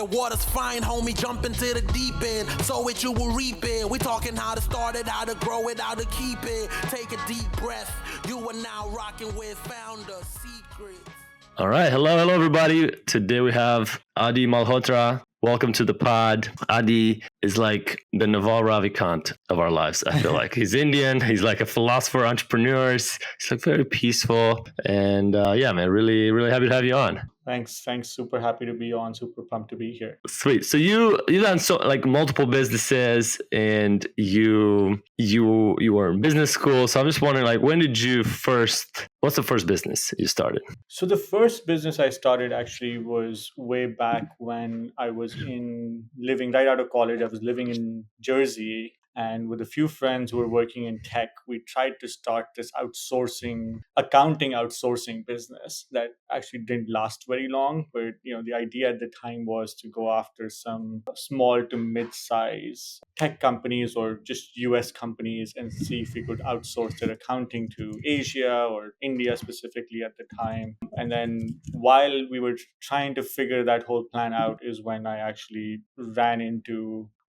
the water's fine, homie, jump into the deep end. Sow it, you will reap it. We talking how to start it, how to grow it, how to keep it. Take a deep breath. You are now rocking with Founder Secrets. All right. Hello, everybody. Today we have Addy Malhotra. Welcome to the pod. Addy is like the Naval Ravikant of our lives, I feel like. He's Indian. He's like a philosopher, entrepreneur. He's like very peaceful. And yeah, man, really, really happy to have you on. Thanks. Super happy to be on. Super pumped to be here. Sweet. So you done multiple businesses, and you were in business school. So I'm just wondering, what's the first business you started? So the first business I started actually was way back when I was living right out of college. I was living in Jersey. And with a few friends who were working in tech, we tried to start this accounting outsourcing business that actually didn't last very long. But, the idea at the time was to go after some small to mid-size tech companies or just US companies and see if we could outsource their accounting to Asia or India specifically at the time. And then while we were trying to figure that whole plan out is when I actually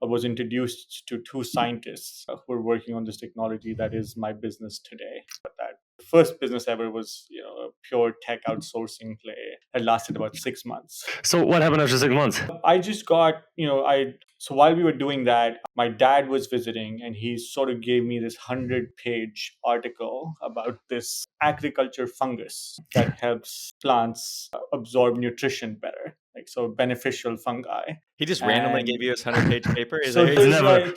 was introduced to two scientists who were working on this technology that is my business today. But that first business ever was, a pure tech outsourcing play. It lasted about 6 months. So what happened after 6 months? I just got, so while we were doing that, my dad was visiting and he sort of gave me this 100-page article about this agriculture fungus that helps plants absorb nutrition better. So beneficial fungi. He just randomly gave you his 100-page paper?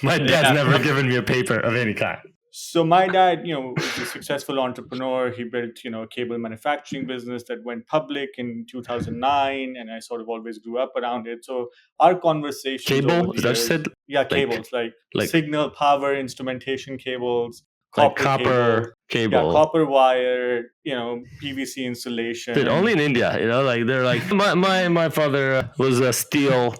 My dad's never given me a paper of any kind. So my dad, was a successful entrepreneur. He built, a cable manufacturing business that went public in 2009. And I sort of always grew up around it. So our conversation. Cable? Is that what you said? Yeah, cables, like signal, power, instrumentation cables. Copper cable. Yeah, copper wire, PVC insulation. Dude, only in India, they're like, my father was a steel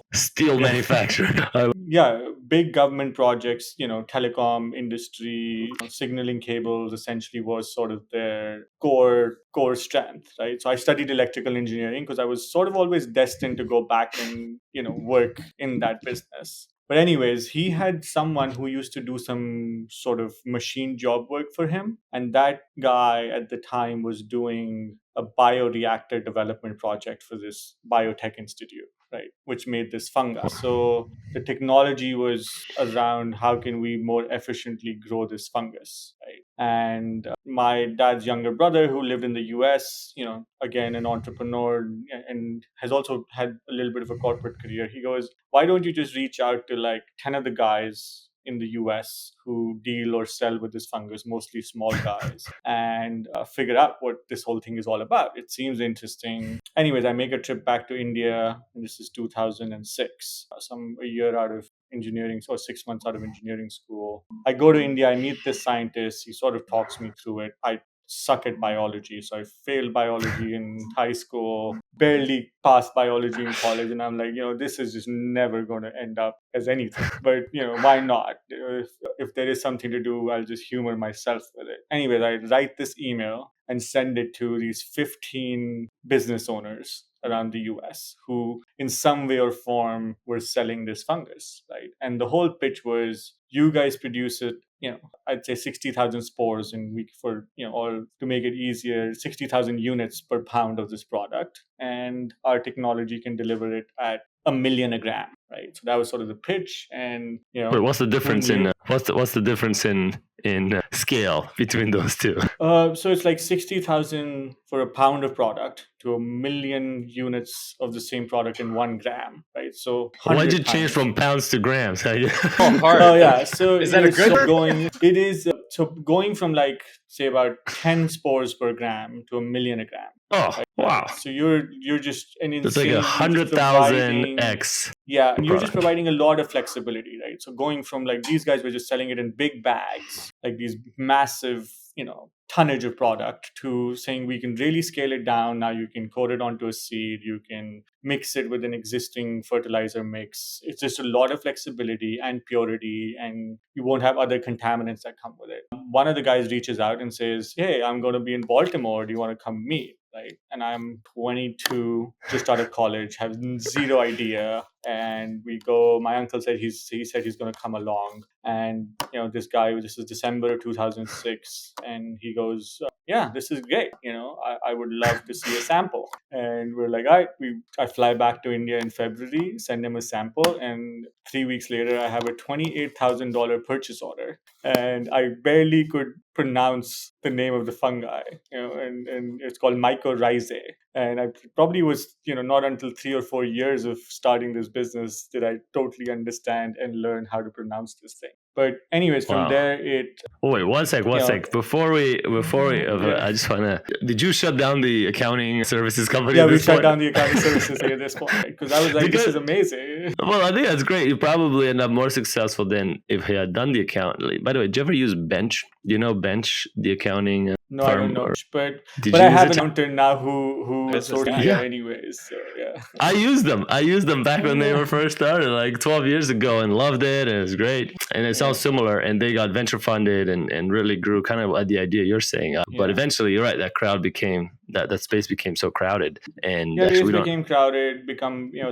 manufacturer. Yeah, big government projects, telecom industry, signaling cables essentially was sort of their core strength, right? So I studied electrical engineering because I was sort of always destined to go back and, work in that business. But anyways, he had someone who used to do some sort of machine job work for him. And that guy at the time was doing a bioreactor development project for this biotech institute, right? Which made this fungus. So the technology was around how can we more efficiently grow this fungus, right? And my dad's younger brother who lived in the US, again, an entrepreneur and has also had a little bit of a corporate career. He goes, why don't you just reach out to like 10 of the guys in the US who deal or sell with this fungus, mostly small guys, and figure out what this whole thing is all about. It seems interesting. Anyways, I make a trip back to India, and this is 2006. A year out of engineering, or 6 months out of engineering school. I go to India, I meet this scientist. He sort of talks me through it. I suck at biology. So I failed biology in high school, barely passed biology in college. And I'm like, this is just never going to end up as anything. But, why not? If there is something to do, I'll just humor myself with it. Anyways, I write this email and send it to these 15 business owners around the US who in some way or form were selling this fungus, right? And the whole pitch was, you guys produce it, I'd say 60,000 spores in week for, or to make it easier, 60,000 units per pound of this product. And our technology can deliver it at 1 million a gram, right? So that was sort of the pitch. And, Wait, what's the difference what's the difference in scale between those two? So it's like 60,000 for a pound of product to 1 million units of the same product in 1 gram, right? So why'd you change from pounds to grams? Hard. Oh yeah. So is that a good? It is. So going from say about 10 spores per gram to 1 million a gram. Oh, right? Wow. So you're just an insane. It's like 100,000 X. Yeah, and you're just providing a lot of flexibility, right? So going from these guys were just selling it in big bags, like these massive, tonnage of product, to saying we can really scale it down. Now you can coat it onto a seed, you can mix it with an existing fertilizer mix. It's just a lot of flexibility and purity, and you won't have other contaminants that come with it. One of the guys reaches out and says, hey, I'm going to be in Baltimore. Do you want to come meet? right? And I'm 22, just out of college, have zero idea. And we go. My uncle said he said he's going to come along, and this guy. This is December 2006, and he goes, "Yeah, this is great. I would love to see a sample." And we're like, "All right." I fly back to India in February, send him a sample, and 3 weeks later, I have a $28,000 purchase order, and I barely could pronounce the name of the fungi, and it's called mycorrhizae. And I probably was, not until 3 or 4 years of starting this business did I totally understand and learn how to pronounce this thing. But anyways, from Wow. there, it Oh, wait, one sec. Before we, I just wanna. Did you shut down the accounting services company? yeah, at we this shut point? down the accounting services at this point, because I was like, this is amazing. Well, I think that's great. You probably end up more successful than if he had done the account. By the way, did you ever use Bench? Do you know Bench, the accounting No, I don't firm? know, but Did but you I use have it? an accountant now who Business sort of guy. Yeah. anyways. So yeah. I used them back when they were first started, like 12 years ago, and loved it, and it was great. And it sounds similar, and they got venture funded and really grew, kind of at the idea you're saying. But eventually, you're right, that space became so crowded, and Yeah, actually days we don't. became crowded,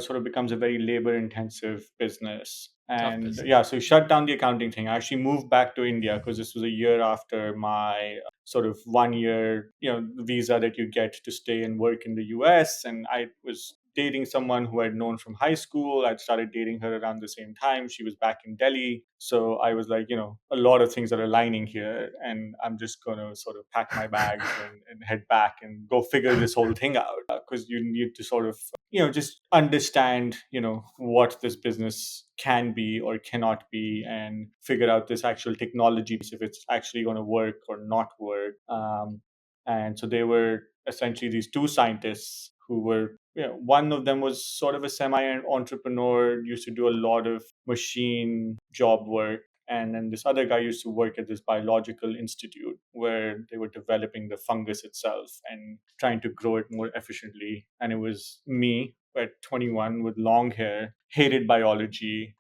sort of becomes a very labor intensive business. And business. yeah, so shut down the accounting thing. I actually moved back to India because this was a year after my sort of 1 year, visa that you get to stay and work in the US. And I was dating someone who I'd known from high school. I'd started dating her around the same time. She was back in Delhi. So I was like, a lot of things are aligning here. And I'm just going to sort of pack my bags and head back and go figure this whole thing out. Because you need to sort of, just understand, what this business can be or cannot be, and figure out this actual technology, if it's actually going to work or not work. And so they were essentially these two scientists who were, one of them was sort of a semi-entrepreneur, used to do a lot of machine job work. And then this other guy used to work at this biological institute where they were developing the fungus itself and trying to grow it more efficiently. And it was me at 21 with long hair, hated biology,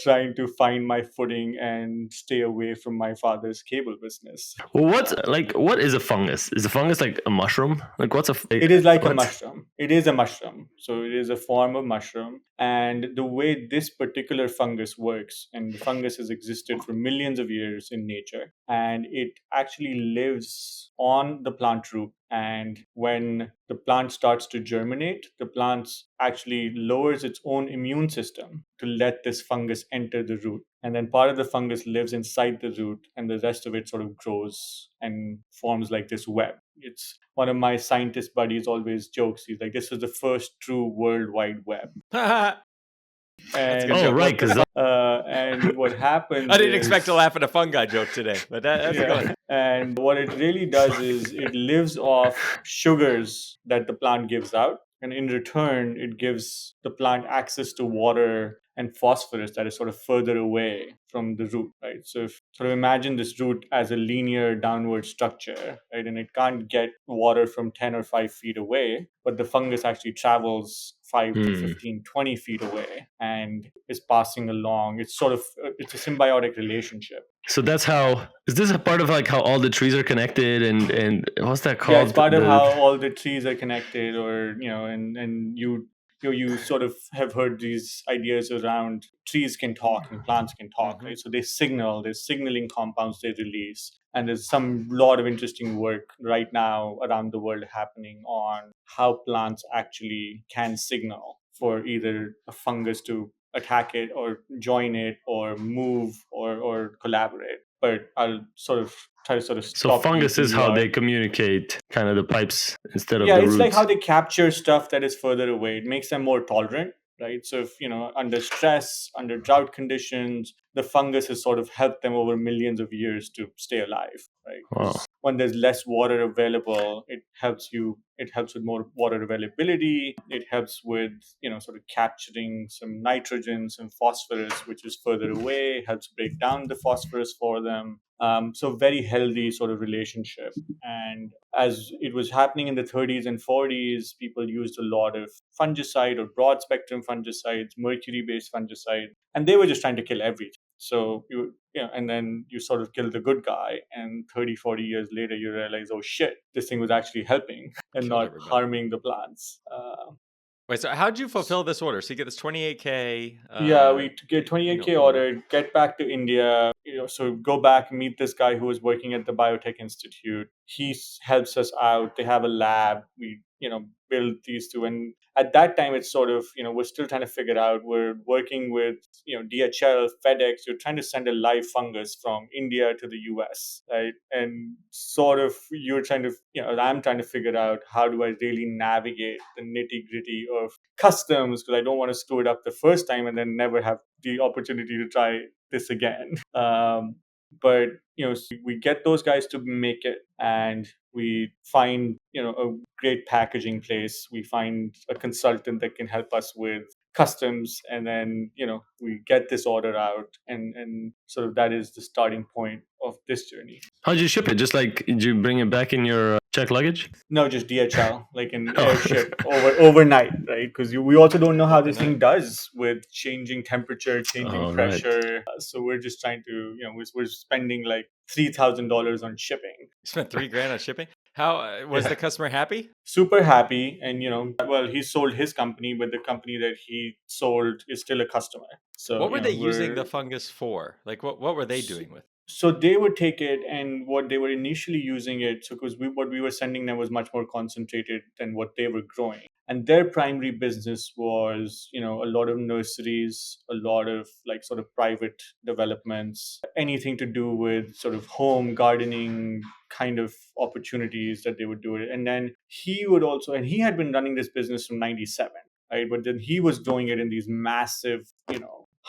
trying to find my footing and stay away from my father's cable business. Well, what is a fungus? Is a fungus like a mushroom? Like what's a? It is like a mushroom. It is a mushroom. So it is a form of mushroom. And the way this particular fungus works, and the fungus has existed for millions of years in nature, and it actually lives on the plant root. And when the plant starts to germinate, the plant actually lowers its own immune system to let this fungus enter the root. And then part of the fungus lives inside the root, and the rest of it sort of grows and forms like this web. It's one of my scientist buddies always jokes. He's like, "This is the first true World Wide Web." And Oh, right, because and what happens? I didn't expect to laugh at a fungi joke today, but that's a good one. And what it really does is it lives off sugars that the plant gives out. And in return, it gives the plant access to water and phosphorus that is sort of further away from the root, right? So if sort of imagine this root as a linear downward structure, right? And it can't get water from 10 or 5 feet away, but the fungus actually travels 5 to 15, 20 feet away and is passing along. It's sort of, it's a symbiotic relationship. So that's how. Is this a part of like how all the trees are connected and what's that called? Yeah, it's part of how all the trees are connected, or and you sort of have heard these ideas around trees can talk and plants can talk, right? So they signal. There's signaling compounds they release, and there's some lot of interesting work right now around the world happening on how plants actually can signal for either a fungus to attack it or join it or move or collaborate. But I'll sort of try to sort of So stop. fungus is using how your- they communicate, kind of the pipes instead of yeah, the it's roots. like how they capture stuff that is further away. It makes them more tolerant, right? So if under stress, under drought conditions, the fungus has sort of helped them over millions of years to stay alive, right? Wow. When there's less water available, it helps with more water availability. It helps with sort of capturing some nitrogen, some phosphorus, which is further away. Helps break down the phosphorus for them. So very healthy sort of relationship. And as it was happening in the 30s and 40s, people used a lot of fungicide or broad spectrum fungicides, mercury based fungicide, and they were just trying to kill everything. So and then you sort of kill the good guy, and 30, 40 years later, you realize, oh shit, this thing was actually helping and Killed not everybody. harming the plants. Wait, so how'd you fulfill this order? So you get this 28K. Yeah, we get 28K order, get back to India, so go back, meet this guy who was working at the Biotech Institute. He helps us out. They have a lab. We, build these two. And at that time, it's sort of, we're still trying to figure out. We're working with, DHL, FedEx. You're trying to send a live fungus from India to the US, right? And sort of you're trying to, I'm trying to figure out how do I really navigate the nitty gritty of customs, because I don't want to screw it up the first time and then never have the opportunity to try this again. But so we get those guys to make it, and we find a great packaging place. We find a consultant that can help us with customs, and then we get this order out, and sort of that is the starting point of this journey. How'd you ship it? Just like, did you bring it back in your checked luggage? No, just DHL, like an airship overnight, right? Because we also don't know how this thing does with changing temperature, changing pressure. Right. So we're just trying to, we're spending like $3,000 on shipping. You spent $3,000 on shipping? How was the customer happy? Super happy. And, well, he sold his company, but the company that he sold is still a customer. So what were they using the fungus for? Like, what were they doing with it? So they would take it, and what they were initially using it, so because what we were sending them was much more concentrated than what they were growing. And their primary business was, a lot of nurseries, a lot of like sort of private developments, anything to do with sort of home gardening kind of opportunities that they would do it. And then he would also, and he had been running this business from 97, right? But then he was growing it in these massive,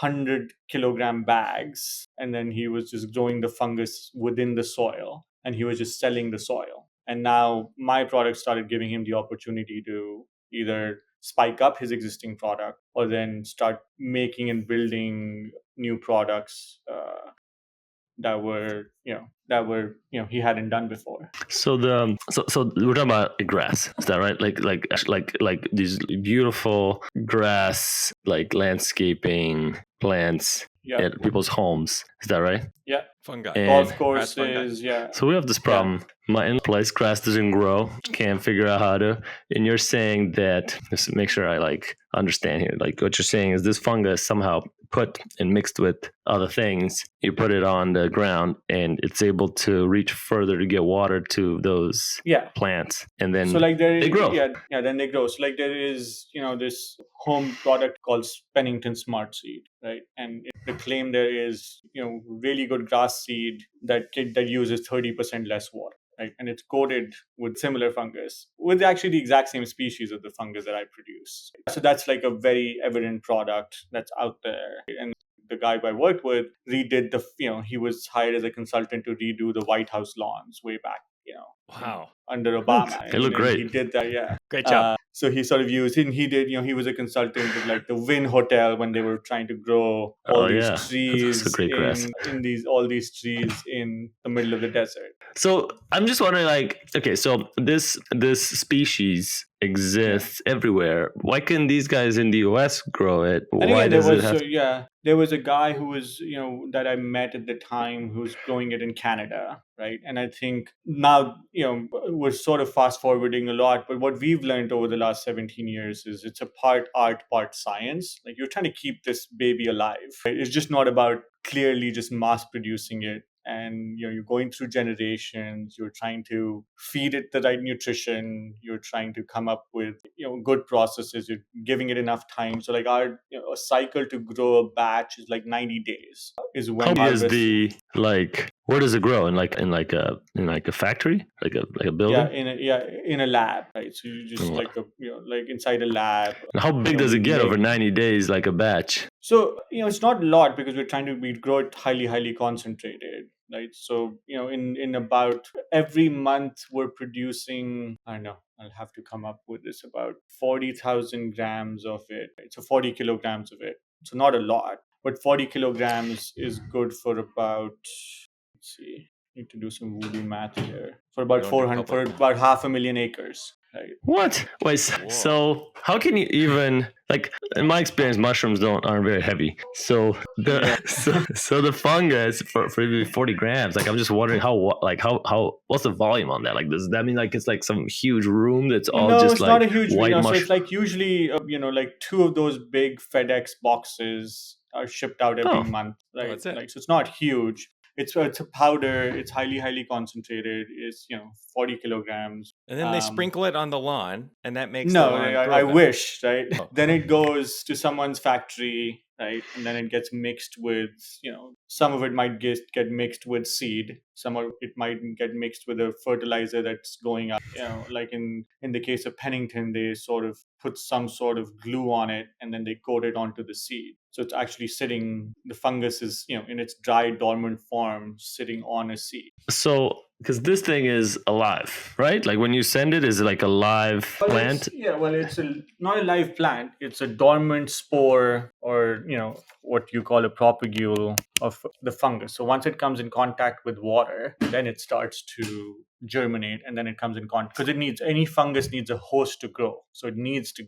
100-kilogram bags, and then he was just growing the fungus within the soil, and he was just selling the soil. And now my product started giving him the opportunity to either spike up his existing product or then start making and building new products that were he hadn't done before. So so we're talking about grass, is that right? Like these beautiful grass, like landscaping plants at people's homes, is that right? Yeah, fungi, golf courses. Yeah. So we have this problem. My place, grass doesn't grow. Can't figure out how to. And you're saying that, just to make sure I like understand here, like what you're saying is this fungus somehow put and mixed with other things, you put it on the ground and it's able to reach further to get water to those plants, and then so like they grow. Then they grow. So like there is this home product called Pennington Smart Seed, right? And the claim there is really good grass seed that uses 30% less water. Right? And it's coated with similar fungus, with actually the exact same species of the fungus that I produce. So that's like a very evident product that's out there. And the guy I worked with redid he was hired as a consultant to redo the White House lawns way back, wow, under Obama. They look great. He did that, great job. So he sort of used, and he did, he was a consultant with like the Wynn Hotel when they were trying to grow all these trees in all these trees in the middle of the desert. So I'm just wondering, like, okay, so this species exists everywhere. Why couldn't these guys in the US grow it? Why does it have? There was a guy who was, that I met at the time who was growing it in Canada, right? And I think now, we're sort of fast forwarding a lot, but what we've learned over the last 17 years is it's a part art, part science. Like you're trying to keep this baby alive. Right? It's just not about clearly just mass producing it. And you're going through generations, you're trying to feed it the right nutrition, you're trying to come up with good processes, you're giving it enough time. So like our a cycle to grow a batch is like 90 days is when how is the like where does it grow? In a factory, like a building? In a lab, right? So you just like inside a lab. And how big does it get over 90 days, like a batch? So it's not a lot because we grow it highly concentrated, right? So in about every month we're producing, I don't know, I'll have to come up with this, about 40,000 grams of it. So 40 kilograms of it. So not a lot, but 40 kilograms is good for about see. Need to do some voodoo math here. For We about don't do 400, for public. about 500,000 acres, right? What? Wait, so how can you even like? In my experience, mushrooms aren't very heavy. So the Yeah. so the fungus for maybe 40 grams. Like I'm just wondering how what's the volume on that? Like does that mean like it's like some huge room that's all No, just it's not like a huge, white so it's mushroom? like usually, like two of those big FedEx boxes are shipped out every Oh, month, Oh, right? that's it. Like, so it's not huge. It's a powder. It's highly concentrated. It's 40 kilograms. And then they sprinkle it on the lawn, and that makes the No, lawn I grow better. wish, right? Oh. Then it goes to someone's factory, right? And then it gets mixed with, some of it might get mixed with seed. Some of it might get mixed with a fertilizer that's going out. Like in the case of Pennington, they sort of put some sort of glue on it and then they coat it onto the seed. So it's actually sitting, the fungus is, in its dry, dormant form, sitting on a seed. so because this thing is alive, right? Like when you send it, is it like a live plant? It's not a live plant. It's a dormant spore, or what you call a propagule of the fungus. So once it comes in contact with water, then it starts to germinate, and then it comes in contact because any fungus needs a host to grow. So it needs to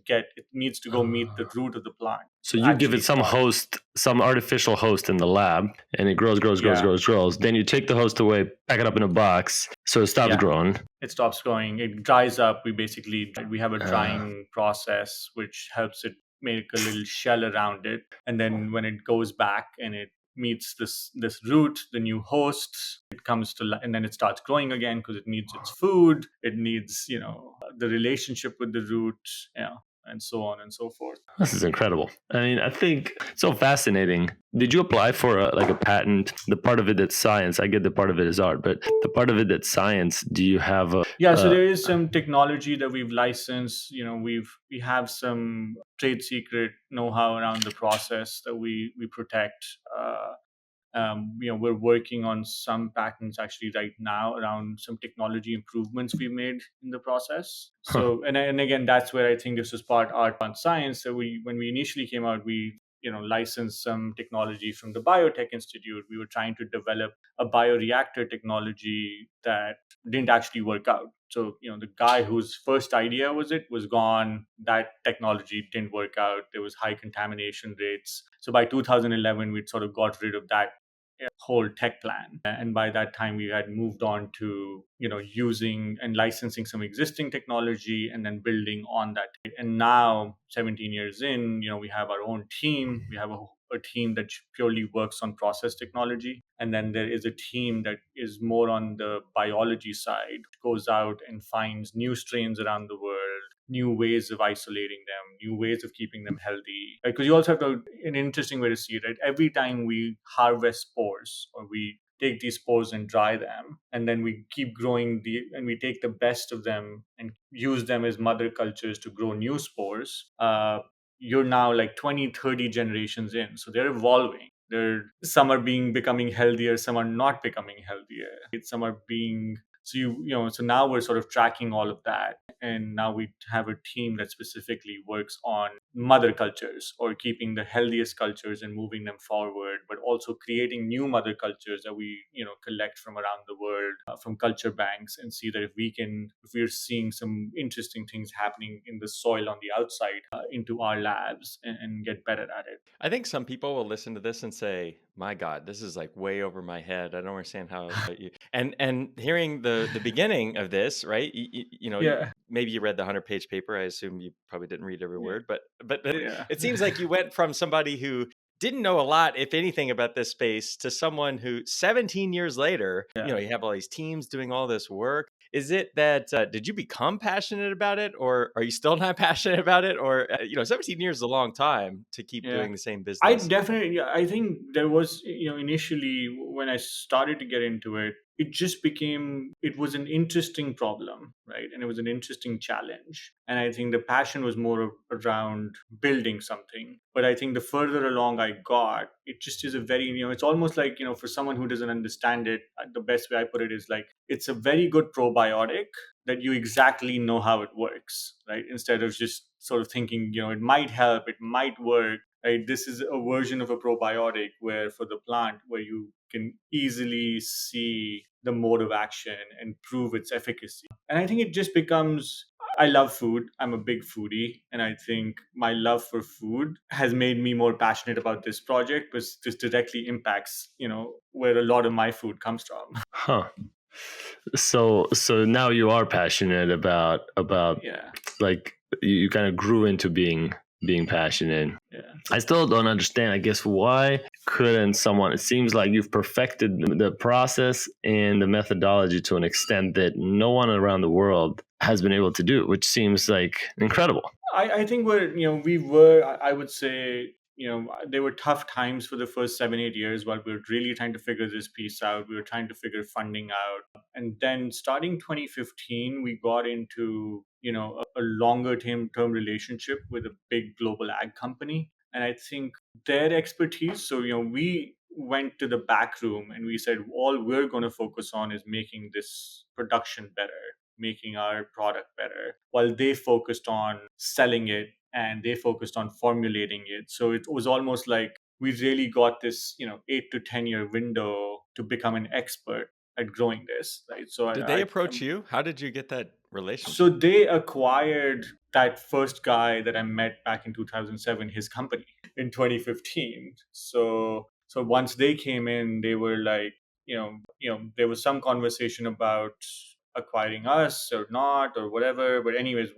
go meet the root of the plant. So you give it some host, some artificial host in the lab, and it grows. Then you take the host away, pack it up in a box, so it stops growing. It stops growing. It dries up. We have a drying process which helps it make a little shell around it, and then when it goes back and it meets this root, the new host, it comes to, and then it starts growing again because it needs its food. It needs the relationship with the root, and so on and so forth. This is incredible. I mean, I think it's so fascinating. Did you apply for a patent? The part of it that's science, I get the part of it is art, but the part of it that's science, do you have a... So there is some technology that we've licensed. We have some trade secret know-how around the process that we protect. We're working on some patents actually right now around some technology improvements we made in the process. So, and again, that's where I think this was part art and science. So when we initially came out, we licensed some technology from the Biotech Institute. We were trying to develop a bioreactor technology that didn't actually work out. So, the guy whose first idea was gone. That technology didn't work out. There was high contamination rates. So by 2011, we'd sort of got rid of that whole tech plan. And by that time, we had moved on to, using and licensing some existing technology and then building on that. And now, 17 years in, we have our own team. We have a team that purely works on process technology. And then there is a team that is more on the biology side, goes out and finds new strains around the world, new ways of isolating them, new ways of keeping them healthy. Because you also have an interesting way to see it, right? Every time we harvest spores or we take these spores and dry them, and then we keep growing and we take the best of them and use them as mother cultures to grow new spores. You're now like 20, 30 generations in. So they're evolving. Some are becoming healthier, some are not becoming healthier. Some are being so now we're sort of tracking all of that. And now we have a team that specifically works on mother cultures or keeping the healthiest cultures and moving them forward, but also creating new mother cultures that we, collect from around the world, from culture banks, and see that if we're seeing some interesting things happening in the soil on the outside, into our labs and get better at it. I think some people will listen to this and say, "My God, this is like way over my head. I don't understand how." And hearing the beginning of this, right? Maybe you read the 100-page paper. I assume you probably didn't read every word, but it seems like you went from somebody who didn't know a lot, if anything, about this space to someone who 17 years later, you have all these teams doing all this work. Is it that, did you become passionate about it, or are you still not passionate about it? Or, 17 years is a long time to keep doing the same business. I think there was, initially when I started to get into it, it was an interesting problem, right? And it was an interesting challenge. And I think the passion was more around building something. But I think the further along I got, it just is a very, it's almost like, for someone who doesn't understand it, the best way I put it is like, it's a very good probiotic that you exactly know how it works, right? Instead of just sort of thinking, it might help, it might work, right? This is a version of a probiotic where for the plant, where you can easily see the mode of action and prove its efficacy. And I think it just becomes, I love food. I'm a big foodie. And I think my love for food has made me more passionate about this project, because this directly impacts, where a lot of my food comes from. Huh. So now you are passionate about Yeah. like you kind of grew into being passionate. Yeah. I still don't understand, I guess, why couldn't someone, it seems like you've perfected the process and the methodology to an extent that no one around the world has been able to do, which seems like incredible. I think I would say, there were tough times for the first 7, 8 years while we were really trying to figure this piece out. We were trying to figure funding out. And then starting 2015, we got into, a longer term relationship with a big global ag company. And I think their expertise, so, we went to the back room and we said, all we're going to focus on is making this production better, making our product better, while they focused on selling it and they focused on formulating it. So it was almost like we really got this, 8 to 10 year window to become an expert at growing this, right? So Did they approach you? How did you get that relationship? so they acquired that first guy that I met back in 2007, his company, in 2015. So once they came in, they were like, there was some conversation about acquiring us or not or whatever. But anyways,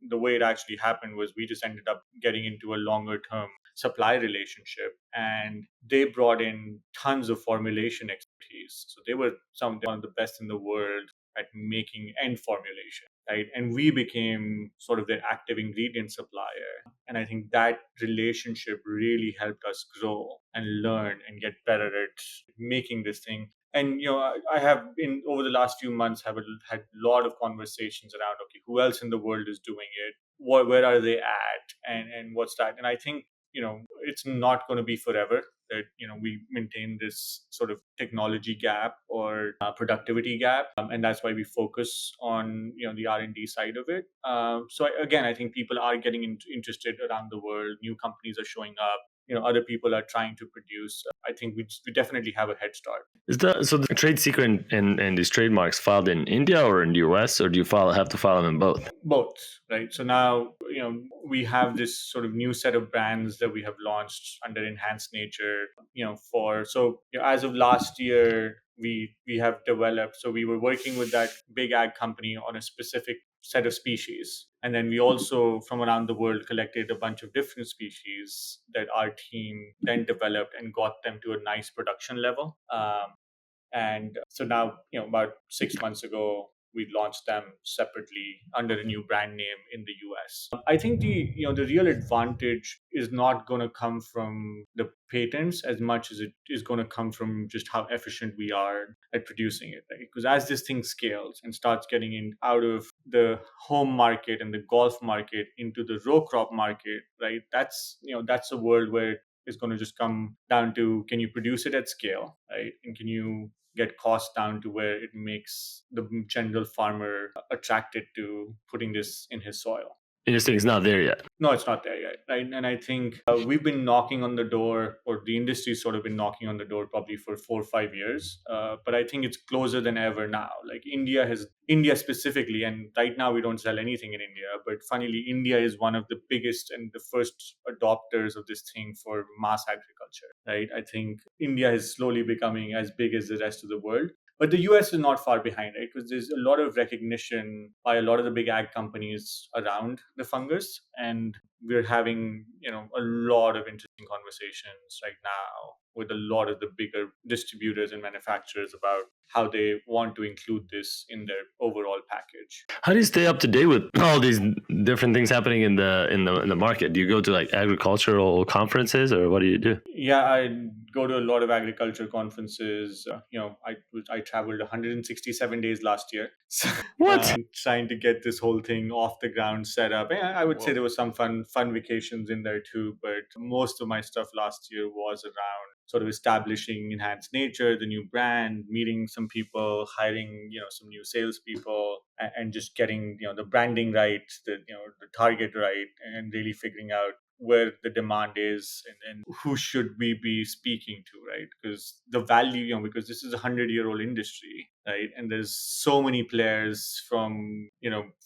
the way it actually happened was we just ended up getting into a longer term supply relationship, and they brought in tons of formulation expertise. So they were one of the best in the world at making end formulation, right? And we became sort of their active ingredient supplier. And I think that relationship really helped us grow and learn and get better at making this thing. And I have been, over the last few months, had a lot of conversations around, okay, who else in the world is doing it? Where are they at? And what's that? And I think it's not going to be forever that we maintain this sort of technology gap or productivity gap, and that's why we focus on the R&D side of it. Again, I think people are getting interested around the world. New companies are showing up. Other people are trying to produce. I think we definitely have a head start. Is that so? The trade secret and these trademarks filed in India or in the US, or do you have to file them in both? Both, right? So now we have this sort of new set of brands that we have launched under Enhanced Nature. As of last year, we have developed. So we were working with that big ag company on a specific set of species, and then we also from around the world collected a bunch of different species that our team then developed and got them to a nice production level. And so now, about 6 months ago, we launched them separately under a new brand name in the US. I think the real advantage is not going to come from the patents as much as it is going to come from just how efficient we are at producing it, right? Because as this thing scales and starts getting out of the home market and the golf market into the row crop market, right? That's a world where it's going to just come down to, can you produce it at scale, right? And can you get costs down to where it makes the general farmer attracted to putting this in his soil. Interesting. It's not there yet. No, it's not there yet, right? And I think we've been knocking on the door, or the industry's sort of been knocking on the door probably for 4 or 5 years. But I think it's closer than ever now. Like India specifically, and right now we don't sell anything in India, but funnily, India is one of the biggest and the first adopters of this thing for mass agriculture, right? I think India is slowly becoming as big as the rest of the world. But the US is not far behind, right? Because there's a lot of recognition by a lot of the big ag companies around the fungus. And we're having, a lot of interesting conversations right now with a lot of the bigger distributors and manufacturers about how they want to include this in their overall package. How do you stay up to date with all these different things happening in the market? Do you go to like agricultural conferences, or what do you do? Yeah, I go to a lot of agriculture conferences. I traveled 167 days last year. So, What? trying to get this whole thing off the ground set up. And I would say there was some fun vacations in there too, but most of my stuff last year was around sort of establishing Enhanced Nature, the new brand, meeting some people, hiring some new salespeople, and just getting the branding right, the target right, and really figuring out where the demand is, and who should we be speaking to, right? Because the value, because this is a 100-year-old industry, right? And there's so many players from,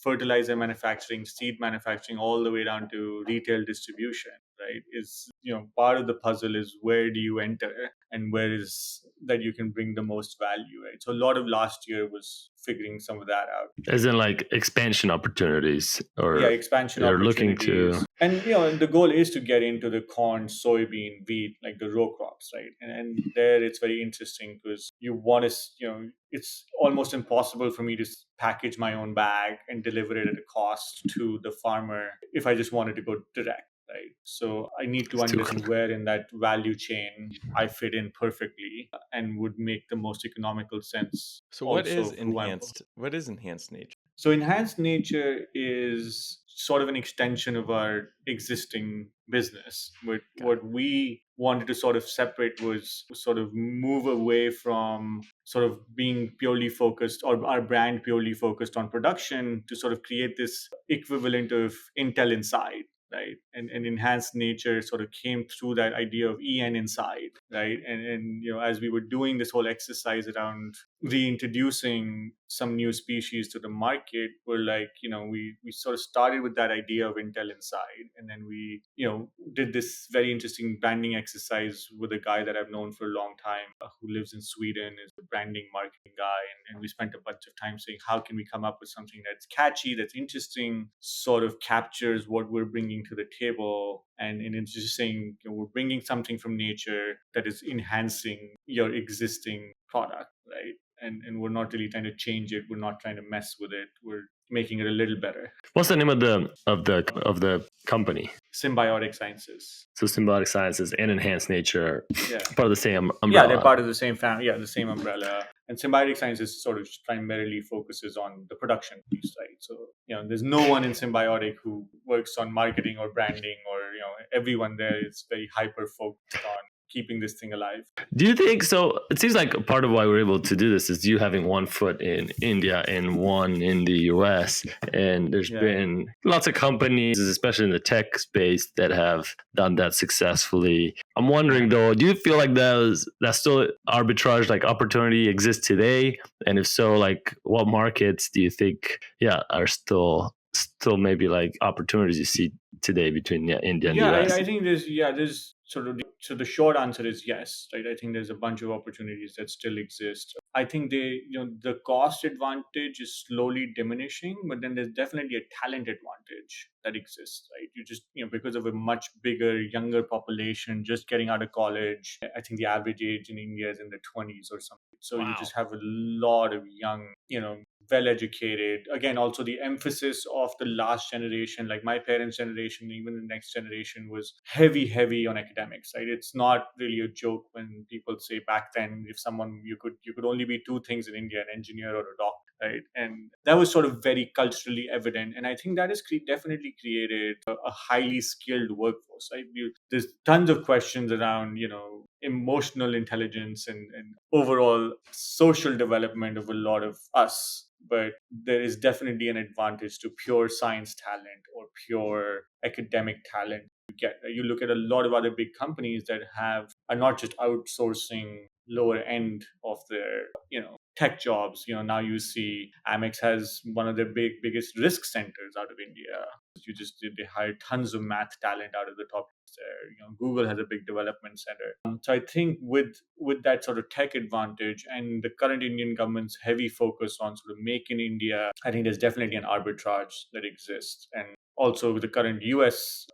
fertilizer manufacturing, seed manufacturing, all the way down to retail distribution, right? Is, part of the puzzle is where do you enter and where is that you can bring the most value, right? So a lot of last year was figuring some of that out. As in like expansion opportunities, or expansion they're opportunities. looking to, and the goal is to get into the corn, soybean, wheat, like the row crops, right? And there it's very interesting because you want to, it's almost impossible for me to package my own bag and deliver it at a cost to the farmer if I just wanted to go direct. Right. So I need to understand where in that value chain I fit in perfectly and would make the most economical sense. So what is enhanced nature? So enhanced nature is sort of an extension of our existing business. What we wanted to sort of separate was sort of move away from sort of being purely focused, or our brand purely focused on production, to sort of create this equivalent of Intel Inside. Right. And enhanced nature sort of came through that idea of EN inside, right? And as we were doing this whole exercise around reintroducing some new species to the market, we're like, we sort of started with that idea of Intel Inside, and then we, did this very interesting branding exercise with a guy that I've known for a long time, who lives in Sweden, is a branding marketing guy, and we spent a bunch of time saying, how can we come up with something that's catchy, that's interesting, sort of captures what we're bringing to the table, and it's just saying, we're bringing something from nature that is enhancing your existing product, right? And we're not really trying to change it. We're not trying to mess with it. We're making it a little better. What's the name of the company? Symbiotic Sciences. So Symbiotic Sciences and Enhanced Nature, part of the same umbrella. Yeah, they're part of the same family. Yeah, the same umbrella. And Symbiotic Sciences sort of primarily focuses on the production piece, right? So, there's no one in Symbiotic who works on marketing or branding, or, everyone there is very hyper focused on keeping this thing alive. Do you think so? It seems like part of why we're able to do this is you having one foot in India and one in the US. And there's been lots of companies, especially in the tech space, that have done that successfully. I'm wondering though, do you feel like that still arbitrage, like opportunity exists today? And if so, like what markets do you think are still maybe like opportunities you see today between India and US? I think there's so the short answer is yes, right? I think there's a bunch of opportunities that still exist. I think the cost advantage is slowly diminishing, but then there's definitely a talent advantage that exists, right? You just, because of a much bigger, younger population just getting out of college. I think the average age in India is in the 20s or something. So you just have a lot of young, well-educated. Again, also the emphasis of the last generation, like my parents' generation, even the next generation, was heavy on academics, right? It's not really a joke when people say back then, if someone, you could only be two things in India, an engineer or a doctor, right? And that was sort of very culturally evident. And I think that has definitely created a highly skilled workforce, right? There's tons of questions around, emotional intelligence and overall social development of a lot of us. But there is definitely an advantage to pure science talent or pure academic talent. You look at a lot of other big companies that are not just outsourcing lower end of their, tech jobs. Now you see Amex has one of their biggest risk centers out of India. They hire tons of math talent out of the top there. Google has a big development center. So I think with that sort of tech advantage and the current Indian government's heavy focus on sort of make in India, I think there's definitely an arbitrage that exists. And also with the current US,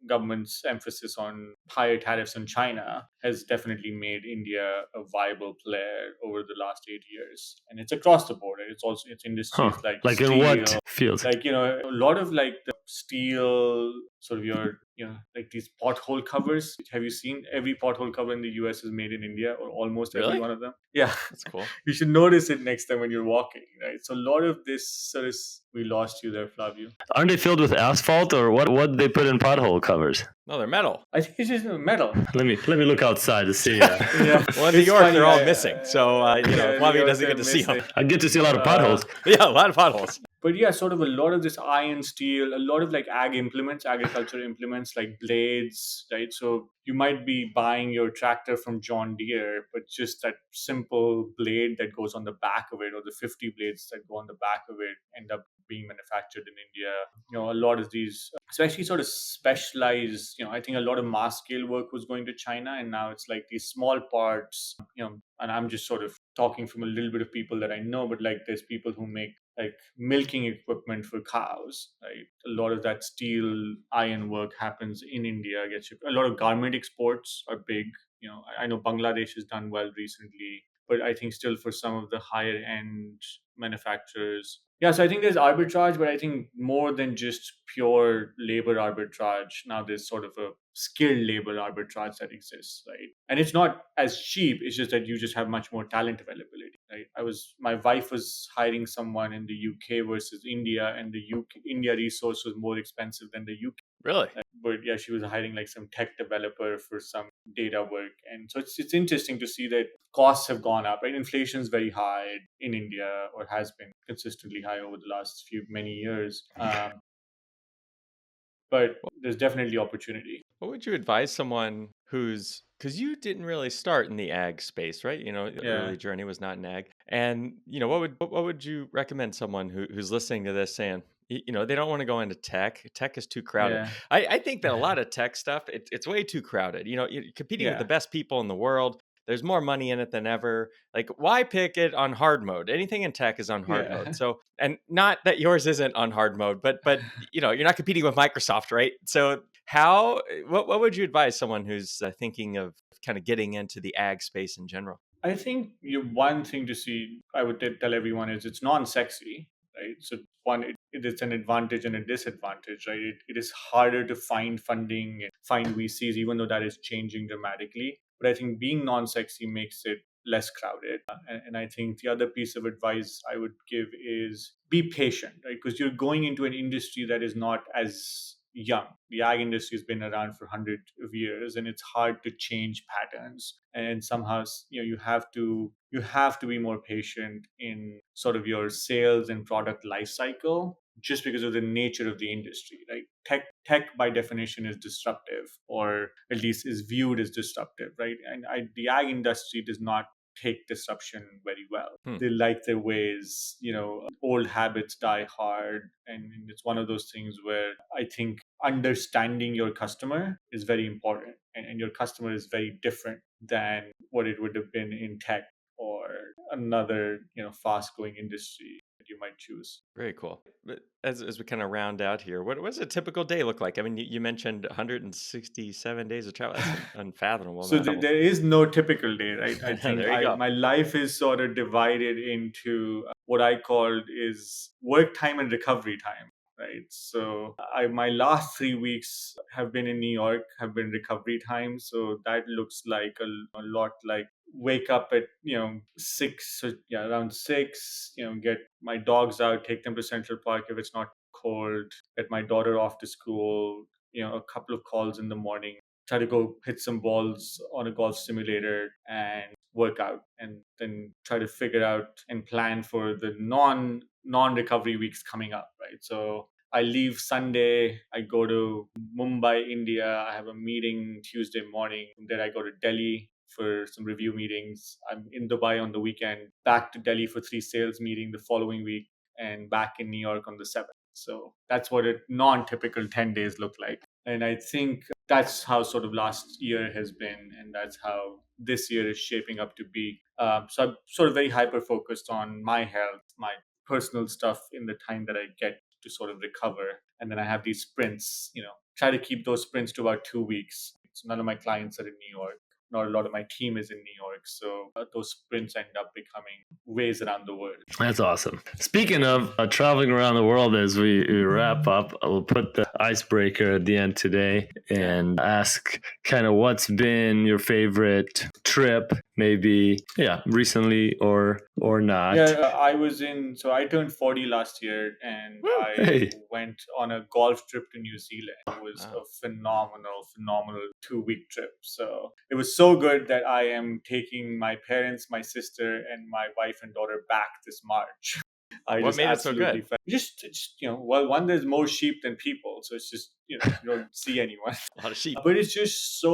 government's emphasis on higher tariffs on China has definitely made India a viable player over the last 8 years. And it's across the board. It's industries like steel, in what fields? Like, a lot of like the steel, sort of your, like these pothole covers. Have you seen every pothole cover in the US is made in India, or almost every one of them? Yeah. That's cool. You should notice it next time when you're walking, right? So a lot of this we lost you there, Flavio. Aren't they filled with asphalt, or what do they put in pothole covers? No, they're metal. I think it's just metal. Let me look outside to see. Well, in New York, they're all missing. So, Flavio doesn't get to see them. I get to see a lot of potholes. Yeah, a lot of potholes. But yeah, sort of a lot of this iron, steel, a lot of like agriculture implements like blades, right? So you might be buying your tractor from John Deere, but just that simple blade that goes on the back of it, or the 50 blades that go on the back of it, end up being manufactured in India. A lot of these, especially sort of specialized, I think a lot of mass scale work was going to China, and now it's like these small parts, and I'm just sort of talking from a little bit of people that I know, but like there's people who make like milking equipment for cows, right? A lot of that steel iron work happens in India, gets shipped. A lot of garment exports are big. I know Bangladesh has done well recently, but I think still for some of the higher end manufacturers. Yeah, so I think there's arbitrage, but I think more than just pure labor arbitrage, now there's sort of a skilled labor arbitrage that exists, right? And it's not as cheap, it's just that you just have much more talent availability, right? My wife was hiring someone in the UK versus India, and the India resource was more expensive than the UK. Really? But yeah, she was hiring like some tech developer for some data work. And so it's interesting to see that costs have gone up, right? Inflation is very high in India, or has been consistently high over the last many years. But there's definitely opportunity. What would you advise someone because you didn't really start in the ag space, right? The early journey was not in ag. And, what would you recommend someone who's listening to this saying, they don't want to go into tech. Tech is too crowded. Yeah. I think that a lot of tech stuff, it's way too crowded. You're competing with the best people in the world. There's more money in it than ever. Like, why pick it on hard mode? Anything in tech is on hard mode. So, and not that yours isn't on hard mode, but you're not competing with Microsoft, right? So, what would you advise someone who's thinking of kind of getting into the ag space in general? I think one thing to see, I would tell everyone, is it's non-sexy, right? So it is an advantage and a disadvantage, right? It is harder to find funding and find VCs, even though that is changing dramatically. But I think being non-sexy makes it less crowded. And I think the other piece of advice I would give is be patient, right? Because you're going into an industry that is not as young. The ag industry has been around for hundreds of years, and it's hard to change patterns. And somehow, you have to be more patient in sort of your sales and product life cycle, just because of the nature of the industry, right? Tech by definition is disruptive, or at least is viewed as disruptive, right? And the ag industry does not take disruption very well. They like their ways, old habits die hard. And it's one of those things where I think understanding your customer is very important. And your customer is very different than what it would have been in tech or another, fast growing industry that you might choose. Very cool. But as we kind of round out here, what does a typical day look like? I mean, you mentioned 167 days of travel. That's unfathomable. So there is no typical day, right? I think There you go. my life is sort of divided into what I called is work time and recovery time, right? So my last 3 weeks have been in New York, have been recovery time. So that looks like a lot like wake up at 6, so yeah, around 6, get my dogs out, take them to Central Park if it's not cold, get my daughter off to school, a couple of calls in the morning, try to go hit some balls on a golf simulator and work out, and then try to figure out and plan for the non recovery weeks coming up, right? So I leave Sunday, I go to Mumbai, India. I have a meeting Tuesday morning. Then I go to Delhi for some review meetings. I'm in Dubai on the weekend, back to Delhi for 3 sales meetings the following week, and back in New York on the 7th. So that's what a non-typical 10 days look like. And I think that's how sort of last year has been, and that's how this year is shaping up to be. So I'm sort of very hyper focused on my health, my personal stuff in the time that I get to sort of recover. And then I have these sprints, try to keep those sprints to about 2 weeks. So none of my clients are in New York. Not a lot of my team is in New York. So those sprints end up becoming ways around the world. That's awesome. Speaking of traveling around the world, as we wrap up, I will put the icebreaker at the end today and ask kind of what's been your favorite trip, maybe, recently or not. Yeah, I turned 40 last year, and I went on a golf trip to New Zealand. It was a phenomenal 2-week trip. So it was so good that I am taking my parents, my sister, and my wife and daughter back this March. What made it so good? Just well, one, there's more sheep than people, so it's just you don't see anyone. A lot of sheep. But it's just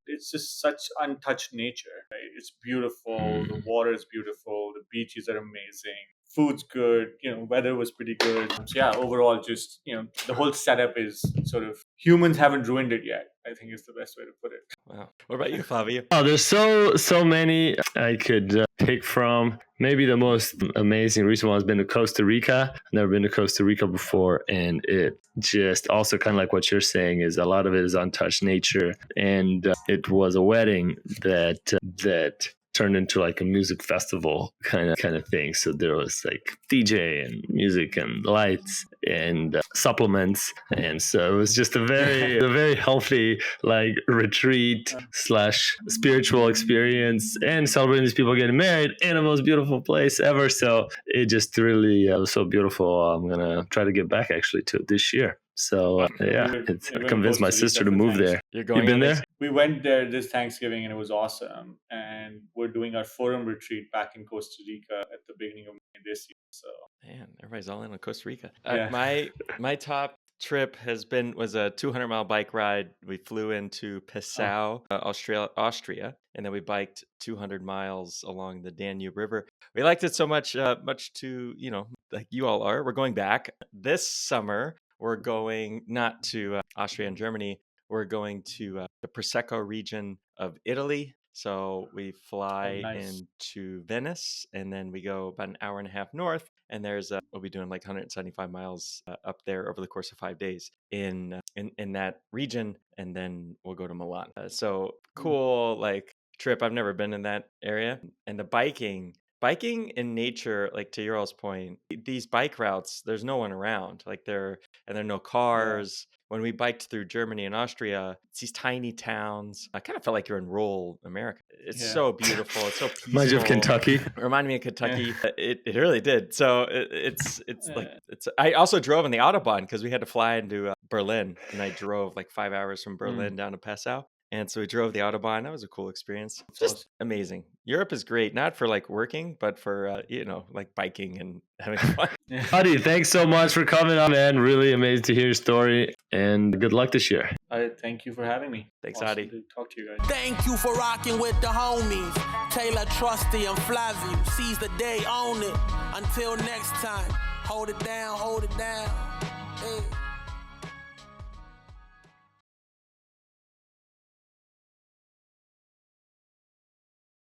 it's just such untouched nature, right? It's beautiful. The water is beautiful. The beaches are amazing. Food's good. Weather was pretty good. So yeah, overall, just the whole setup is sort of, humans haven't ruined it yet, I think is the best way to put it. Wow. What about you, Flavio? Oh, there's so many I could pick from. Maybe the most amazing recent one has been to Costa Rica. I've never been to Costa Rica before, and it just also kind of like what you're saying is a lot of it is untouched nature, and it was a wedding that turned into like a music festival kind of thing. So there was like DJ and music and lights and supplements, and so it was just a very healthy like retreat / spiritual experience, and celebrating these people getting married in the most beautiful place ever. So it just really was so beautiful. I'm gonna try to get back actually to it this year. So I convinced my sister to move there. You've been there? We went there this Thanksgiving and it was awesome. And we're doing our forum retreat back in Costa Rica at the beginning of May this year. So man, everybody's all in on Costa Rica. Yeah. My top trip was a 200-mile bike ride. We flew into Passau, Austria, and then we biked 200 miles along the Danube River. We liked it so much to like you all are. We're going back this summer. We're going not to Austria and Germany. We're going to the Prosecco region of Italy. So we fly into Venice, and then we go about an hour and a half north. And we'll be doing like 175 miles up there over the course of 5 days in that region, and then we'll go to Milan. So cool, like trip. I've never been in that area, and the biking in nature, like to your all's point, these bike routes, there's no one around. Like there are no cars. Yeah. When we biked through Germany and Austria, it's these tiny towns. I kind of felt like you're in rural America. It's so beautiful. It's so peaceful. Reminds you of Kentucky. Reminded me of Kentucky. Yeah. It really did. So I also drove on the Autobahn because we had to fly into Berlin, and I drove like 5 hours from Berlin down to Passau. And so we drove the Autobahn. That was a cool experience. Just amazing. Europe is great, not for like working, but for, like biking and having fun. Addy, thanks so much for coming on, man. Really amazed to hear your story, and good luck this year. Thank you for having me. Thanks, Addy. To talk to you guys. Thank you for rocking with the homies. Taylor, Trusty, and Flavio. Seize the day, own it. Until next time, hold it down, hold it down. Hey.